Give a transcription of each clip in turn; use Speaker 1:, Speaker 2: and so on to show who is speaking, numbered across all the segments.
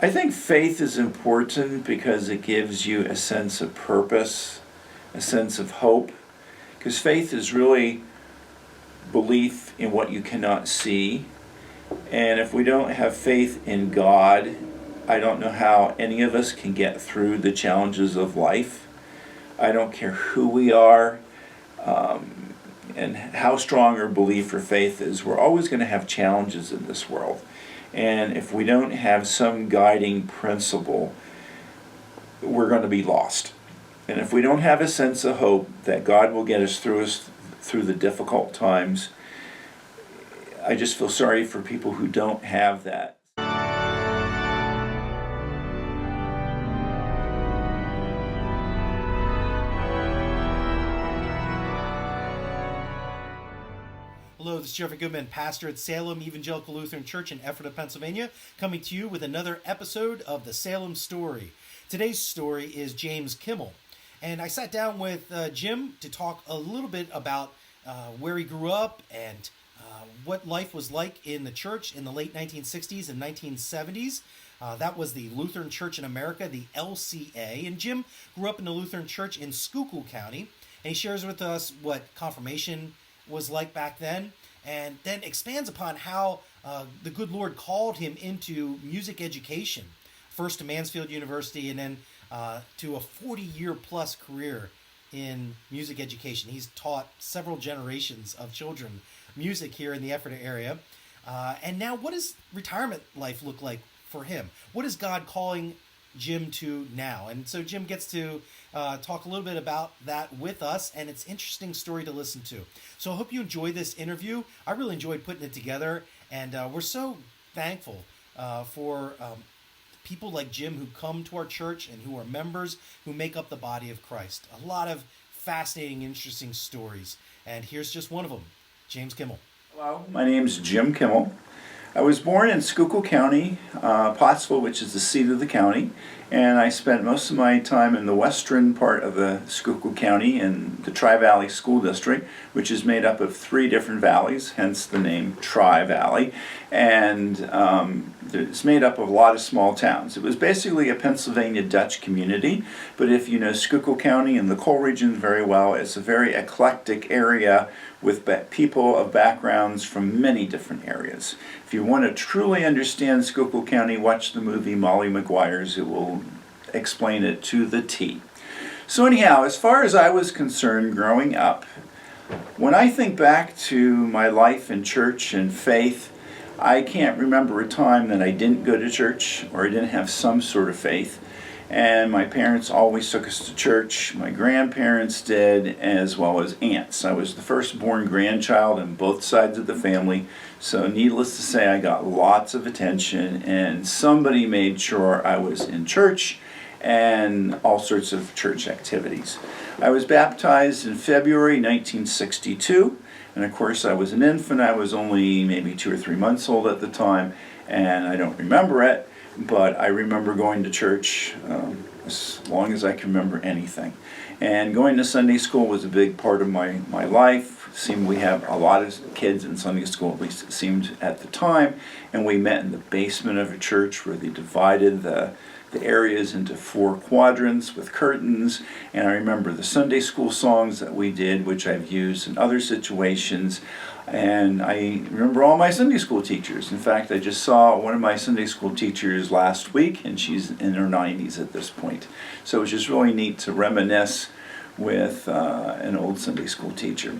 Speaker 1: I think faith is important because it gives you a sense of purpose, a sense of hope. Because faith is really belief in what you cannot see. And if we don't have faith in God, I don't know how any of us can get through the challenges of life. I don't care who we are and how strong our belief or faith is. We're always going to have challenges in this world. And if we don't have some guiding principle, we're going to be lost. And if we don't have a sense of hope that God will get us through the difficult times, I just feel sorry for people who don't have that.
Speaker 2: Hello, this is Jeffrey Goodman, pastor at Salem Evangelical Lutheran Church in Ephrata, Pennsylvania, coming to you with another episode of the Salem Story. Today's story is James Kimmel, and I sat down with Jim to talk a little bit about where he grew up and what life was like in the church in the late 1960s and 1970s. That was the Lutheran Church in America, the LCA, and Jim grew up in the Lutheran Church in Schuylkill County, and he shares with us what confirmation was like back then, and then expands upon how the good Lord called him into music education, first to Mansfield University and then to a 40-year plus career in music education. He's taught several generations of children music here in the Ephrata area. And now, what does retirement life look like for him? What is God calling Jim to now? And so Jim gets to talk a little bit about that with us, and it's an interesting story to listen to. So I hope you enjoy this interview. I really enjoyed putting it together, and we're so thankful for people like Jim who come to our church and who are members who make up the body of Christ. A lot of fascinating, interesting stories, and here's just one of them. James Kimmel.
Speaker 1: Hello, my name's Jim Kimmel. I was born in Schuylkill County, Pottsville, which is the seat of the county, and I spent most of my time in the western part of the Schuylkill County in the Tri-Valley School District, which is made up of 3 different valleys, hence the name Tri-Valley, and it's made up of a lot of small towns. It was basically a Pennsylvania Dutch community, but if you know Schuylkill County and the coal region very well, it's a very eclectic area with people of backgrounds from many different areas. If you want to truly understand Schuylkill County, watch the movie Molly Maguire's. It will explain it to the T. So anyhow, as far as I was concerned growing up, when I think back to my life in church and faith, I can't remember a time that I didn't go to church or I didn't have some sort of faith. And my parents always took us to church. My grandparents did, as well as aunts. I was the firstborn grandchild on both sides of the family, so needless to say, I got lots of attention, and somebody made sure I was in church and all sorts of church activities. I was baptized in February 1962, and of course I was an infant. I was only maybe 2 or 3 months old at the time, and I don't remember it. But I remember going to church as long as I can remember anything. And going to Sunday school was a big part of my life. It seemed we have a lot of kids in Sunday school, at least it seemed at the time. And we met in the basement of a church where they divided the areas into 4 quadrants with curtains. And I remember the Sunday school songs that we did, which I've used in other situations. And I remember all my Sunday school teachers. In fact, I just saw one of my Sunday school teachers last week, and she's in her 90s at this point. So it was just really neat to reminisce with an old Sunday school teacher.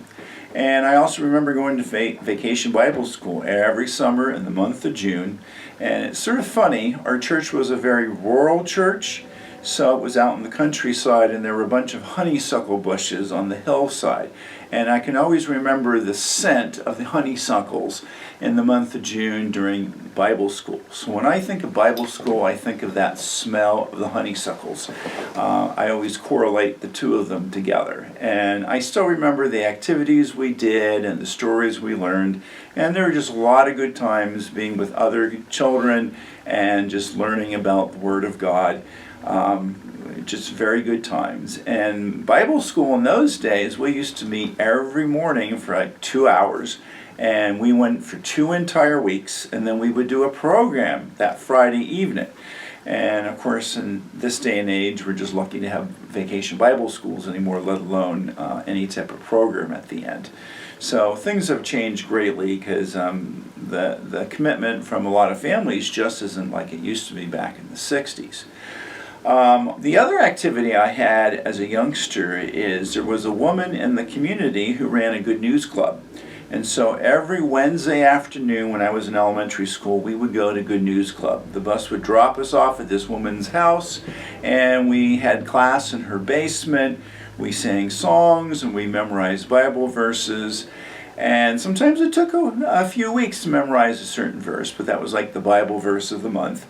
Speaker 1: And I also remember going to vacation Bible school every summer in the month of June. And it's sort of funny, our church was a very rural church, so it was out in the countryside, and there were a bunch of honeysuckle bushes on the hillside. And I can always remember the scent of the honeysuckles in the month of June during Bible school. So when I think of Bible school, I think of that smell of the honeysuckles. I always correlate the two of them together. And I still remember the activities we did and the stories we learned. And there were just a lot of good times being with other children and just learning about the Word of God. Just very good times. And Bible school in those days, we used to meet every morning for like 2 hours, and we went for 2 entire weeks, and then we would do a program that Friday evening. And of course, in this day and age, we're just lucky to have vacation Bible schools anymore, let alone any type of program at the end. So things have changed greatly because the commitment from a lot of families just isn't like it used to be back in the 60s. The other activity I had as a youngster is there was a woman in the community who ran a good news club. And so every Wednesday afternoon when I was in elementary school, we would go to Good News Club. The bus would drop us off at this woman's house, and we had class in her basement. We sang songs, and we memorized Bible verses. And sometimes it took a few weeks to memorize a certain verse, but that was like the Bible verse of the month.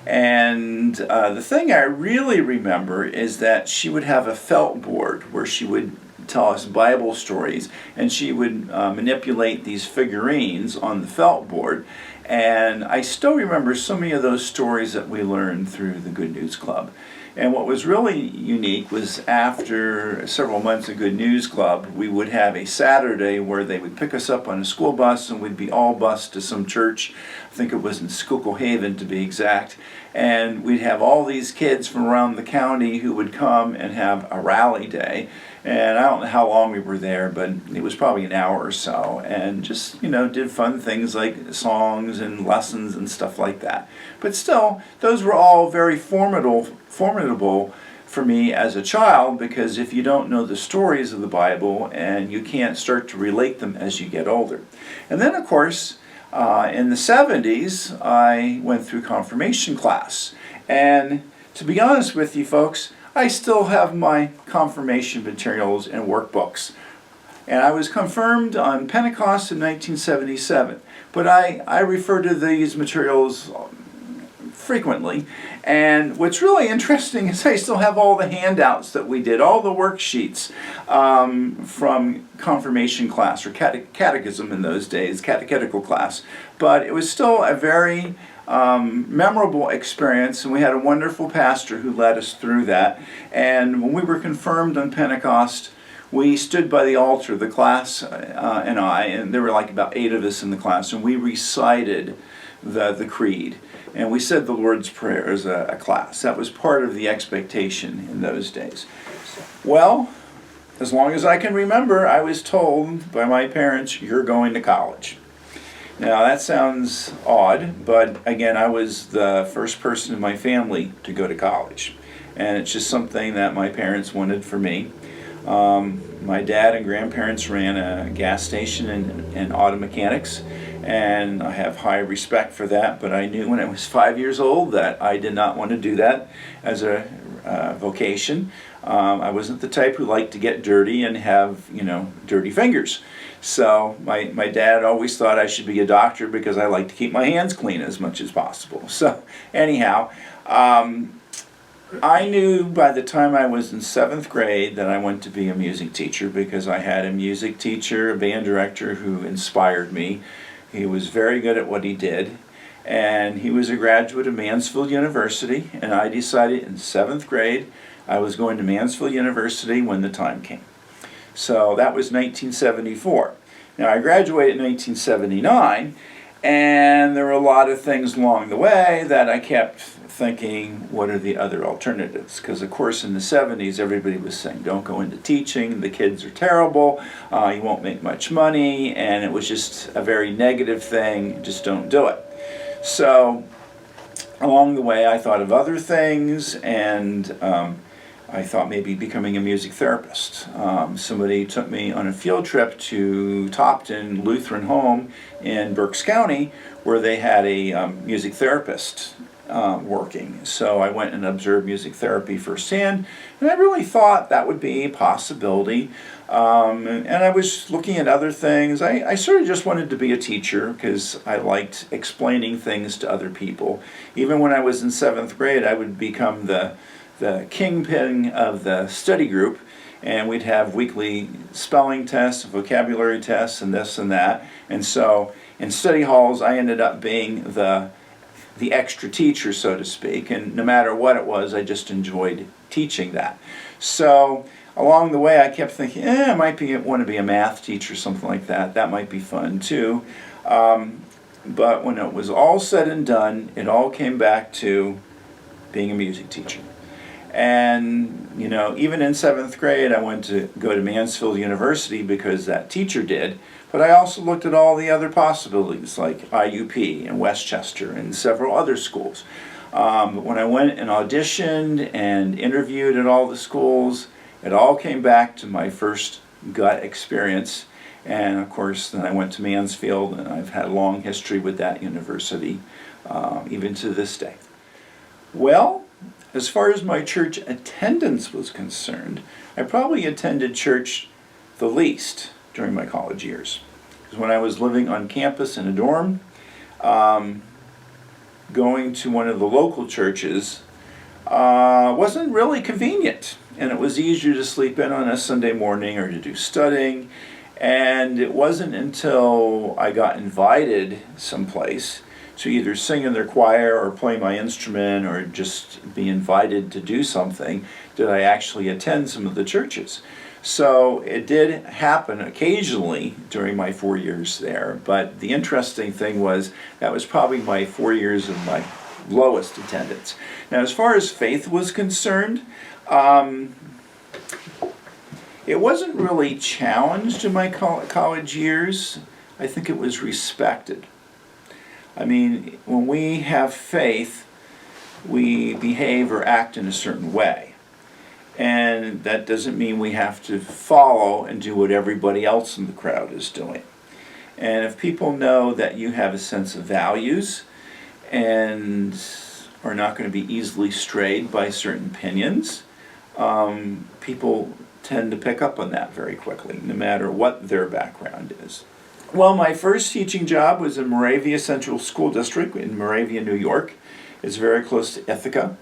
Speaker 1: And the thing I really remember is that she would have a felt board where she would tell us Bible stories, and she would manipulate these figurines on the felt board. And I still remember so many of those stories that we learned through the Good News Club. And what was really unique was after several months of Good News Club, we would have a Saturday where they would pick us up on a school bus and we'd be all bused to some church. I think it was in Schuylkill Haven to be exact. And we'd have all these kids from around the county who would come and have a rally day. And I don't know how long we were there, but it was probably an hour or so. And just, did fun things like songs and lessons and stuff like that. But still, those were all very formidable for me as a child, because if you don't know the stories of the Bible, and you can't start to relate them as you get older. And then, of course, in the 70s, I went through confirmation class. And to be honest with you folks, I still have my confirmation materials and workbooks. And I was confirmed on Pentecost in 1977. But I refer to these materials frequently. And what's really interesting is I still have all the handouts that we did, all the worksheets from confirmation class, or catechism in those days, catechetical class. But it was still a very memorable experience, and we had a wonderful pastor who led us through that. And when we were confirmed on Pentecost, we stood by the altar, the class and there were like about 8 of us in the class, and we recited the creed. And we said the Lord's Prayer as a class. That was part of the expectation in those days. Well, as long as I can remember, I was told by my parents, "You're going to college." Now that sounds odd, but again, I was the first person in my family to go to college. And it's just something that my parents wanted for me. My dad and grandparents ran a gas station and auto mechanics, and I have high respect for that, but I knew when I was 5 years old that I did not want to do that as a vocation. I wasn't the type who liked to get dirty and have, dirty fingers. So my dad always thought I should be a doctor because I like to keep my hands clean as much as possible. So anyhow, I knew by the time I was in 7th grade that I wanted to be a music teacher, because I had a music teacher, a band director who inspired me. He was very good at what he did, and he was a graduate of Mansfield University, and I decided in 7th grade I was going to Mansfield University when the time came. So that was 1974. Now I graduated in 1979, and there were a lot of things along the way that I kept thinking, what are the other alternatives? Because of course in the 70s everybody was saying, don't go into teaching, the kids are terrible, you won't make much money, and it was just a very negative thing, just don't do it. So along the way I thought of other things, and I thought maybe becoming a music therapist. Somebody took me on a field trip to Topton Lutheran Home in Berks County, where they had a music therapist working. So I went and observed music therapy firsthand, and I really thought that would be a possibility. And I was looking at other things. I sort of just wanted to be a teacher because I liked explaining things to other people. Even when I was in 7th grade, I would become the kingpin of the study group, and we'd have weekly spelling tests, vocabulary tests, and this and that. And so in study halls, I ended up being the extra teacher, so to speak, and no matter what it was, I just enjoyed teaching that. So along the way, I kept thinking, I might want to be a math teacher, something like that. That might be fun too. But when it was all said and done, it all came back to being a music teacher. And, even in 7th grade, I went to go to Mansfield University because that teacher did. But I also looked at all the other possibilities like IUP and Westchester and several other schools. But when I went and auditioned and interviewed at all the schools, it all came back to my first gut experience. And of course, then I went to Mansfield, and I've had a long history with that university, even to this day. Well, as far as my church attendance was concerned, I probably attended church the least during my college years. Because when I was living on campus in a dorm, going to one of the local churches wasn't really convenient. And it was easier to sleep in on a Sunday morning or to do studying. And it wasn't until I got invited someplace to either sing in their choir or play my instrument or just be invited to do something did I actually attend some of the churches. So it did happen occasionally during my 4 years there, but the interesting thing was that was probably my 4 years of my lowest attendance. Now, as far as faith was concerned, it wasn't really challenged in my college years. I think it was respected. I mean, when we have faith, we behave or act in a certain way. And that doesn't mean we have to follow and do what everybody else in the crowd is doing. And if people know that you have a sense of values and are not going to be easily strayed by certain opinions, people tend to pick up on that very quickly, no matter what their background is. Well, my first teaching job was in Moravia Central School District in Moravia, New York. It's very close to Ithaca,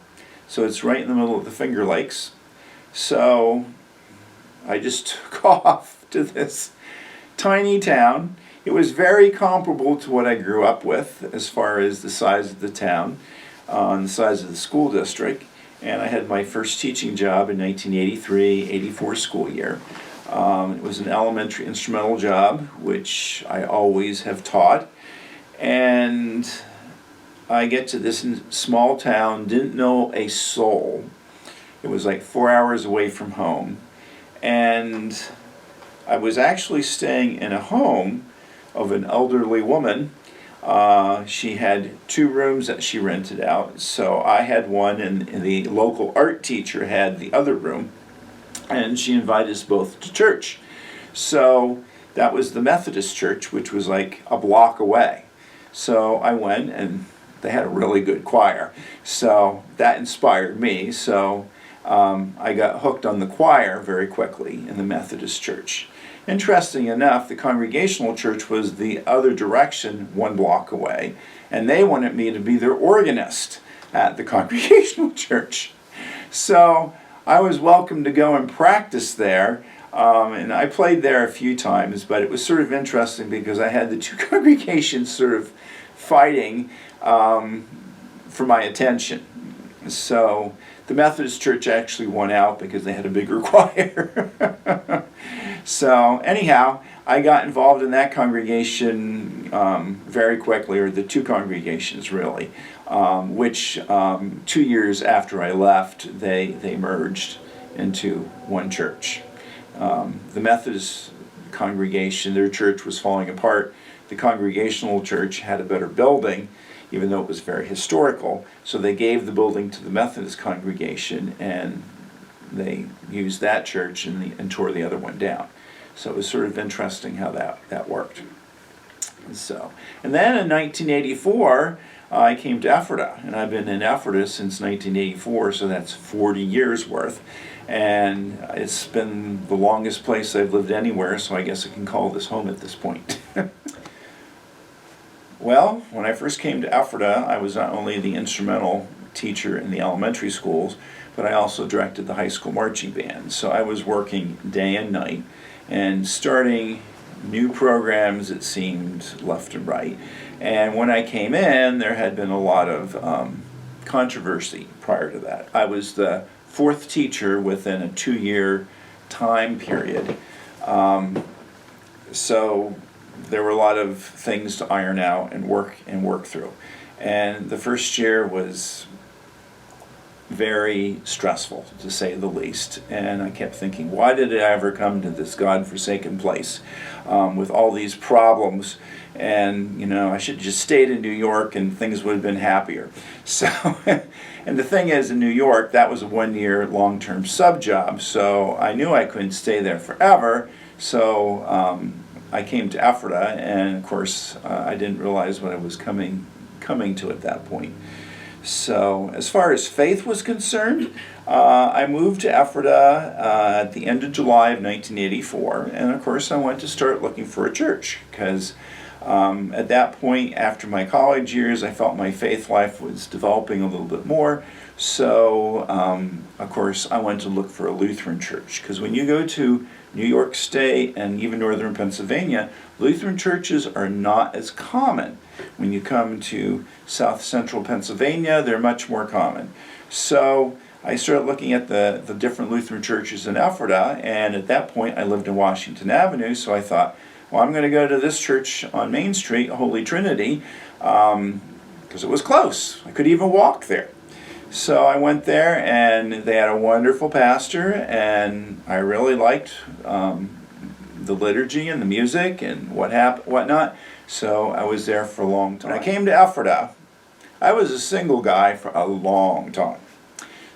Speaker 1: so it's right in the middle of the Finger Lakes. So I just took off to this tiny town. It was very comparable to what I grew up with as far as the size of the town, and the size of the school district. And I had my first teaching job in 1983-84 school year. It was an elementary instrumental job, which I always have taught. And I get to this small town, didn't know a soul. It was like 4 hours away from home. And I was actually staying in a home of an elderly woman. She had 2 rooms that she rented out. So I had one, and the local art teacher had the other room. And she invited us both to church. So that was the Methodist church, which was like a block away. So I went, and they had a really good choir. So that inspired me. So I got hooked on the choir very quickly in the Methodist church. Interesting enough, the Congregational church was the other direction, 1 block away, and they wanted me to be their organist at the Congregational church. So I was welcome to go and practice there, and I played there a few times, but it was sort of interesting because I had the 2 congregations sort of fighting for my attention. So the Methodist church actually won out because they had a bigger choir. So anyhow, I got involved in that congregation very quickly, or the 2 congregations really, which 2 years after I left, they merged into one church. The Methodist congregation, their church was falling apart. The Congregational church had a better building, even though it was very historical. So they gave the building to the Methodist congregation, and they used that church and tore the other one down. So it was sort of interesting how that worked. And then in 1984, I came to Ephrata, and I've been in Ephrata since 1984, so that's 40 years worth. And it's been the longest place I've lived anywhere, so I guess I can call this home at this point. Well, when I first came to Ephrata, I was not only the instrumental teacher in the elementary schools, but I also directed the high school marching band. So I was working day and night and starting new programs, it seemed, left and right. And when I came in, there had been a lot of controversy prior to that. I was the 4th teacher within a 2-year time period. So there were a lot of things to iron out and work through. And the first year was very stressful, to say the least. And I kept thinking, why did I ever come to this godforsaken place with all these problems? And, I should have just stayed in New York and things would have been happier. So, and the thing is, in New York, that was a 1-year long-term sub job. So I knew I couldn't stay there forever. So I came to Ephrata, and of course, I didn't realize what I was coming to at that point. So as far as faith was concerned, I moved to Ephrata at the end of July of 1984, and of course I went to start looking for a church, because at that point, after my college years, I felt my faith life was developing a little bit more. So of course I went to look for a Lutheran church, because when you go to New York State and even northern Pennsylvania, Lutheran churches are not as common. When you come to south central Pennsylvania, they're much more common. So I started looking at the different Lutheran churches in Ephrata, and at that point I lived in Washington Avenue, so I thought, well, I'm going to go to this church on Main Street, Holy Trinity, because it was close. I could even walk there. So I went there, and they had a wonderful pastor, and I really liked the liturgy and the music and whatnot. So I was there for a long time. When I came to Ephrata, I was a single guy for a long time.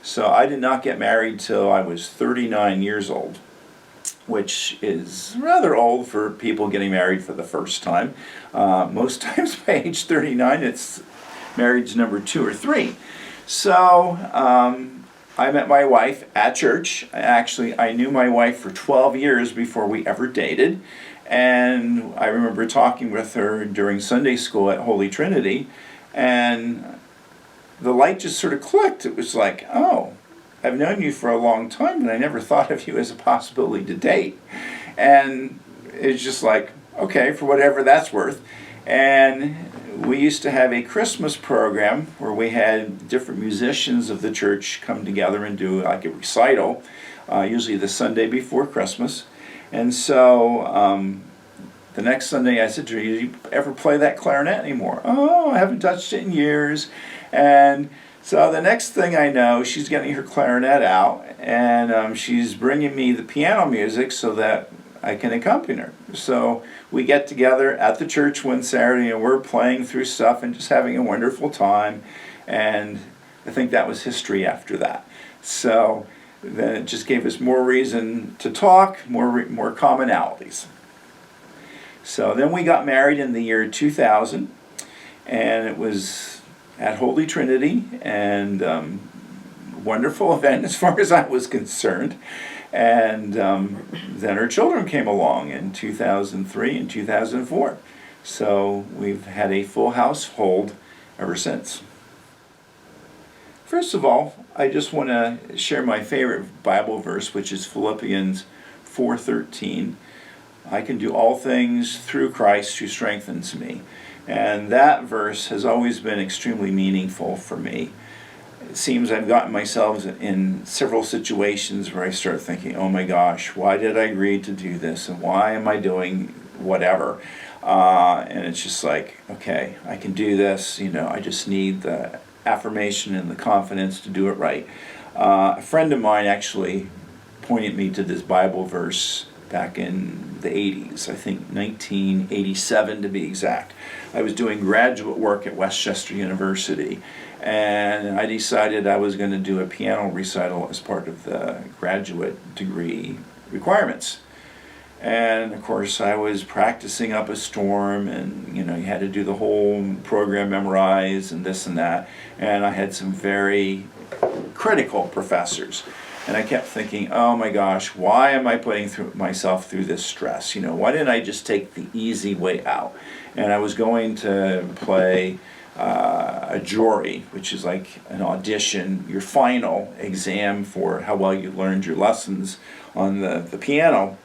Speaker 1: So I did not get married till I was 39 years old, which is rather old for people getting married for the first time. Most times by age 39, it's marriage number 2 or 3. So I met my wife at church. Actually, I knew my wife for 12 years before we ever dated. And I remember talking with her during Sunday school at Holy Trinity, and the light just sort of clicked. It was like, oh, I've known you for a long time, but I never thought of you as a possibility to date. And it's just like, okay, for whatever that's worth. And we used to have a Christmas program where we had different musicians of the church come together and do like a recital, usually the Sunday before Christmas. And so the next Sunday I said to her, "Do you ever play that clarinet anymore?" "Oh, I haven't touched it in years." And so the next thing I know, she's getting her clarinet out, and she's bringing me the piano music so that I can accompany her. So we get together at the church one Saturday, and we're playing through stuff and just having a wonderful time. And I think that was history after that. So then it just gave us more reason to talk, more commonalities. So then we got married in the year 2000, and it was at Holy Trinity, and wonderful event as far as I was concerned. And then our children came along in 2003 and 2004. So we've had a full household ever since. First of all, I just want to share my favorite Bible verse, which is Philippians 4:13. I can do all things through Christ who strengthens me. And that verse has always been extremely meaningful for me. It seems I've gotten myself in several situations where I start thinking, oh my gosh, why did I agree to do this? And why am I doing whatever? And it's just like, okay, I can do this. I just need the affirmation and the confidence to do it right. A friend of mine actually pointed me to this Bible verse back in the 80s, I think 1987 to be exact. I was doing graduate work at Westchester University, and I decided I was going to do a piano recital as part of the graduate degree requirements. And of course I was practicing up a storm, and you had to do the whole program memorize and this and that, and I had some very critical professors. And I kept thinking, oh my gosh, why am I putting myself through this stress? Why didn't I just take the easy way out? And I was going to play a jury, which is like an audition, your final exam for how well you learned your lessons on the piano.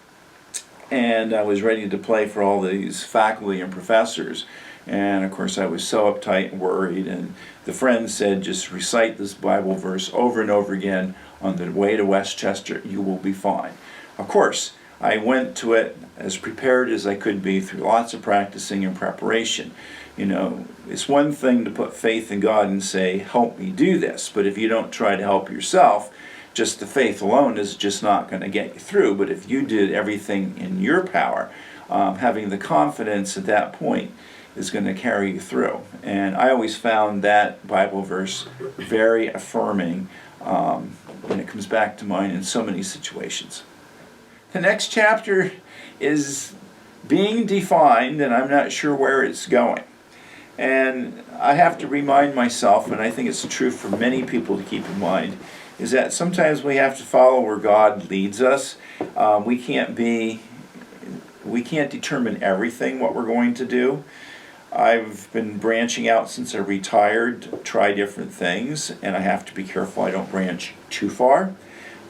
Speaker 1: And I was ready to play for all these faculty and professors. And of course I was so uptight and worried, and the friend said, just recite this Bible verse over and over again on the way to Westchester, you will be fine. Of course, I went to it as prepared as I could be through lots of practicing and preparation. You know, it's one thing to put faith in God and say, help me do this, but if you don't try to help yourself, just the faith alone is just not going to get you through. But if you did everything in your power, having the confidence at that point is going to carry you through. And I always found that Bible verse very affirming when it comes back to mind in so many situations. The next chapter is being defined, and I'm not sure where it's going. And I have to remind myself, and I think it's true for many people to keep in mind, is that sometimes we have to follow where God leads us. We can't determine everything what we're going to do. I've been branching out since I retired to try different things, and I have to be careful I don't branch too far.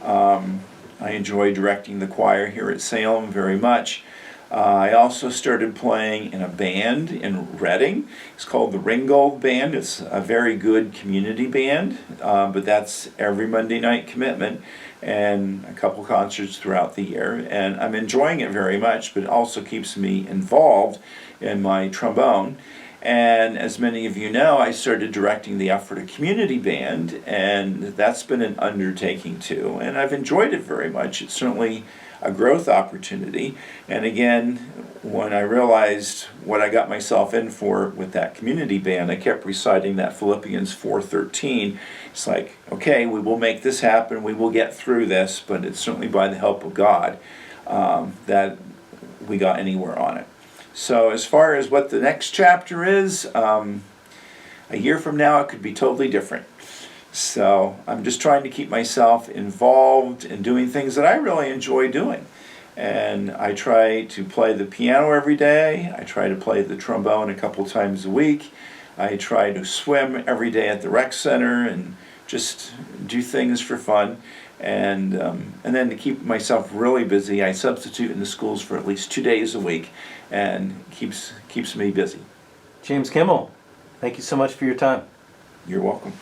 Speaker 1: I enjoy directing the choir here at Salem very much. I also started playing in a band in Reading. It's called the Ringgold Band. It's a very good community band, but that's every Monday night commitment and a couple concerts throughout the year. And I'm enjoying it very much, but it also keeps me involved in my trombone. And as many of you know, I started directing the Ephrata Community Band, and that's been an undertaking too. And I've enjoyed it very much. It's certainly a growth opportunity. And again, when I realized what I got myself in for with that community band, I kept reciting that Philippians 4:13. It's like, okay, we will make this happen, we will get through this, but it's certainly by the help of God that we got anywhere on it. So as far as what the next chapter is, a year from now it could be totally different. So I'm just trying to keep myself involved in doing things that I really enjoy doing. And I try to play the piano every day. I try to play the trombone a couple times a week. I try to swim every day at the rec center and just do things for fun. And then to keep myself really busy, I substitute in the schools for at least 2 days a week, and keeps me busy.
Speaker 2: James Kimmel, thank you so much for your time.
Speaker 1: You're welcome.